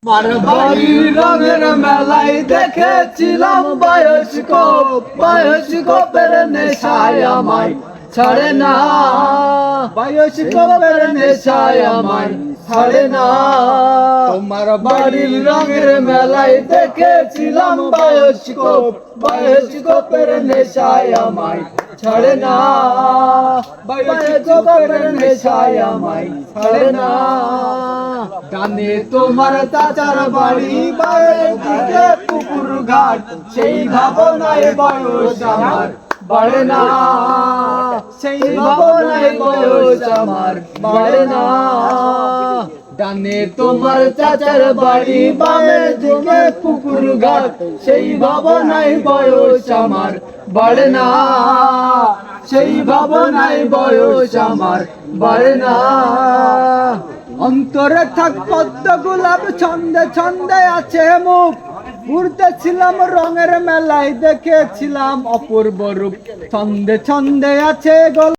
আমার বাড়ির রঙের মেলায় দেখেছিলাম বায়োস্কোপের নেশায় আমায় ছাড়ে না, বায়োস্কোপের নেশায় আমায় ছাড়ে না। তোমার বাড়ির রঙের মেলায় দেখেছিলাম বায়োস্কোপের নেশায় আমায় ছাড়ে না, বায়োস্কোপের নেশায় আমায় ছাড়ে না। জানে তোমার চাচার বাড়ি বাড়ির দিকে পুকুর ঘাট, সেই ভাবনায় বয়স আমার বাড়ে না, সেই ভাবনায় বয়স আমার বাড়ে না। জানে তোমার চাচার বাড়ি বামের দিকে পুকুর ঘাট, সেই ভাবনায় বয়স আমার বাড়ে না, সেই ভাবনায় বয়স আমার বাড়ে না। অন্তরে থাক পদ্ম গোলাপ ছন্দে ছন্দে আছে মুখ, ঘুরতেছিলাম রঙের মেলায় দেখেছিলাম অপূর্ব রূপ, ছন্দে ছন্দে আছে